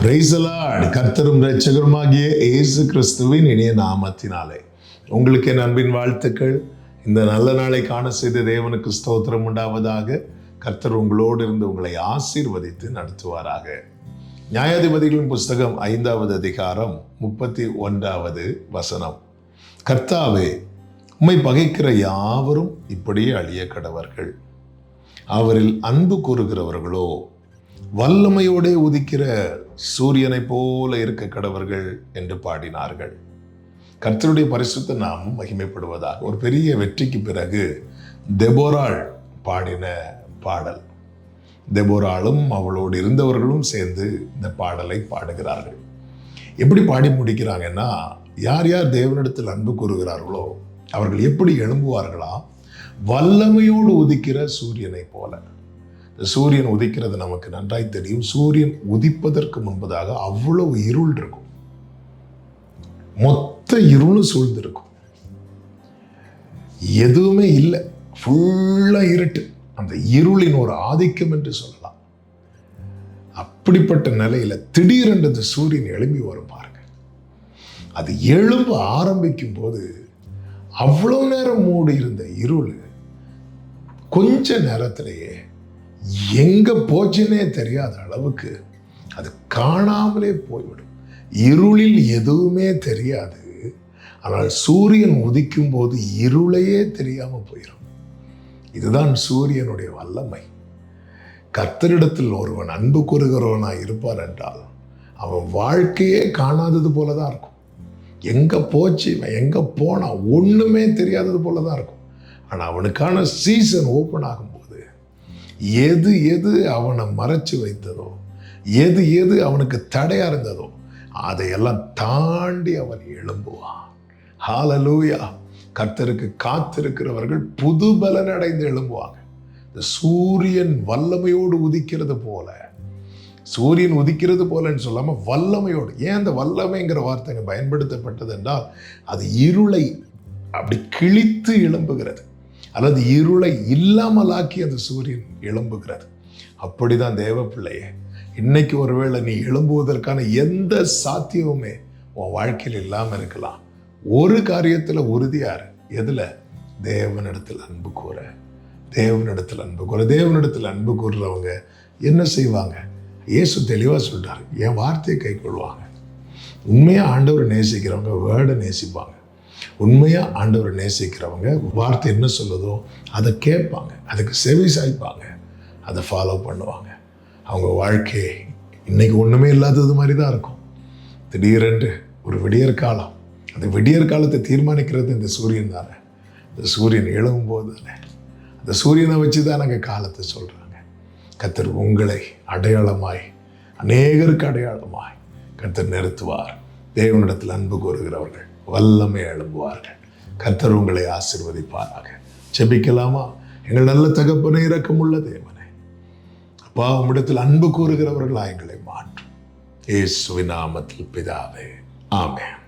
Praise the Lord. கர்த்தரும் இரட்சகருமாகிய இயேசு கிறிஸ்துவின் இனிய நாமத்தினாலே உங்களுக்கு என் அன்பின் வாழ்த்துக்கள். இந்த நல்ல நாளை காண செய்த தேவனுக்கு ஸ்தோத்திரம் உண்டாவதாக. கர்த்தர் உங்களோடு இருந்து உங்களை ஆசீர்வதித்து நடத்துவாராக. நியாயாதிபதிகளின் புஸ்தகம் 5வது அதிகாரம் 31வது வசனம். கர்த்தாவே, உம்மை பகைக்கிற யாவரும் இப்படியே அழிய கடவர்கள். அவரில் அன்பு கூறுகிறவர்களோ வல்லமையோடே உதிக்கிற சூரியனை போல இருக்க கடவர்கள் என்று பாடினார்கள். கர்த்தருடைய பரிசுத்த நாமம் மகிமைப்படுவதாக. ஒரு பெரிய வெற்றிக்கு பிறகு தெபோராள் பாடின பாடல். தெபோராளும் அவளோடு இருந்தவர்களும் சேர்ந்து இந்த பாடலை பாடுகிறார்கள். எப்படி பாடி முடிக்கிறாங்கன்னா, யார் யார் தேவனிடத்தில் அன்பு கூறுகிறார்களோ அவர்கள் எப்படி எழும்புவார்களா? வல்லமையோடு உதிக்கிற சூரியனை போல. இந்த சூரியன் உதிக்கிறது நமக்கு நன்றாய் தெரியும். சூரியன் உதிப்பதற்கு முன்பதாக அவ்வளவு இருள் இருக்கும், மொத்த இருளும் சூழ்ந்திருக்கும், எதுவுமே இல்லை, ஃபுல்லா இருட்டு. அந்த இருளின் ஒரு ஆதிக்கம் என்று சொல்லலாம். அப்படிப்பட்ட நிலையில திடீரென்று இந்த சூரியன் எழும்பி வரும் பாருங்க. அது எழும்ப ஆரம்பிக்கும் போது அவ்வளவு நேரம் மூடி இருந்த இருள் கொஞ்ச நேரத்திலேயே எங்க போச்சுன்னே தெரியாத அளவுக்கு அது காணாமலே போய்விடும். இருளில் எதுவுமே தெரியாது. ஆனால் சூரியன் உதிக்கும் போது இருளையே தெரியாம போயிடும். இதுதான் சூரியனுடைய வல்லமை. கர்த்தரிடத்தில் ஒருவன் அன்பு கூறுகிறவனாய் இருப்பார் என்றால் அவன் வாழ்க்கையே காணாதது போலதான் இருக்கும். எங்க போச்சு, இவன் எங்க போனா ஒண்ணுமே தெரியாதது போலதான் இருக்கும். ஆனா அவனுக்கான சீசன் ஓப்பன் ஆகும்போது எது எது அவனை மறைச்சு வைத்ததோ, எது எது அவனுக்கு தடையா இருந்ததோ அதையெல்லாம் தாண்டி அவன் எழும்புவான். ஹல்லேலூயா. கர்த்தருக்கு காத்திருக்கிறவர்கள் புது பலன் அடைந்து எழும்புவாங்க. இந்த சூரியன் வல்லமையோடு உதிக்கிறது போல, சூரியன் உதிக்கிறது போலன்னு சொல்லாம வல்லமையோடு. ஏன் அந்த வல்லமைங்கிற வார்த்தைங்க பயன்படுத்தப்பட்டது என்றால், அது இருளை அப்படி கிழித்து எழும்புகிறது, அல்லது இருளை இல்லாமலாக்கி அந்த சூரியன் எழும்புகிறது. அப்படிதான் தேவ பிள்ளையே, இன்னைக்கு ஒருவேளை நீ எழும்புவதற்கான எந்த சாத்தியமுமே உன் வாழ்க்கையில் இல்லாமல் இருக்கலாம். ஒரு காரியத்தில் உறுதியாரு. எதுல? தேவனிடத்தில் அன்பு கூற. தேவனிடத்தில் அன்பு கூற. தேவனிடத்தில் அன்பு கூறுறவங்க என்ன செய்வாங்க? இயேசு தெளிவாக சொல்றாரு, என் வார்த்தையை கை கொள்வாங்க. உண்மையா ஆண்டவரை நேசிக்கிறவங்க வேர்டை நேசிப்பாங்க. உண்மையா ஆண்டவரை நேசிக்கிறவங்க வார்த்தை என்ன சொல்லுதோ அதை கேட்பாங்க, அதுக்கு செவி சாய்ப்பாங்க, அதை ஃபாலோ பண்ணுவாங்க. அவங்க வாழ்க்கை இன்னைக்கு ஒண்ணுமே இல்லாதது மாதிரி தான் இருக்கும். திடீரென்று ஒரு விடியற் காலம், அந்த விடியற் காலத்தை தீர்மானிக்கிறது இந்த சூரியன் தானே. இந்த சூரியன் எழும்பும்போது தானே, அந்த சூரியனை வச்சு தான் நாங்கள் காலத்தை சொல்றாங்க. கர்த்தர் உங்களை அடையாளமாய், அநேகருக்கு அடையாளமாய் கர்த்தர் நிறுத்துவார். தேவனிடத்தில் அன்பு கூறுகிறவர்கள் வல்லமை எழும்புவார்கள். கர்த்தர் உங்களை ஆசீர்வதிப்பாராக. ஜெபிக்கலாமா? எங்கள் நல்ல தகப்பனே, இரக்கமுள்ள தேவனே, அப்பா, உம்மிடத்தில் அன்பு கூறுகிறவர்களா எங்களை மாற்றும். இயேசுவின் நாமத்தில் பிதாவே, ஆமென்.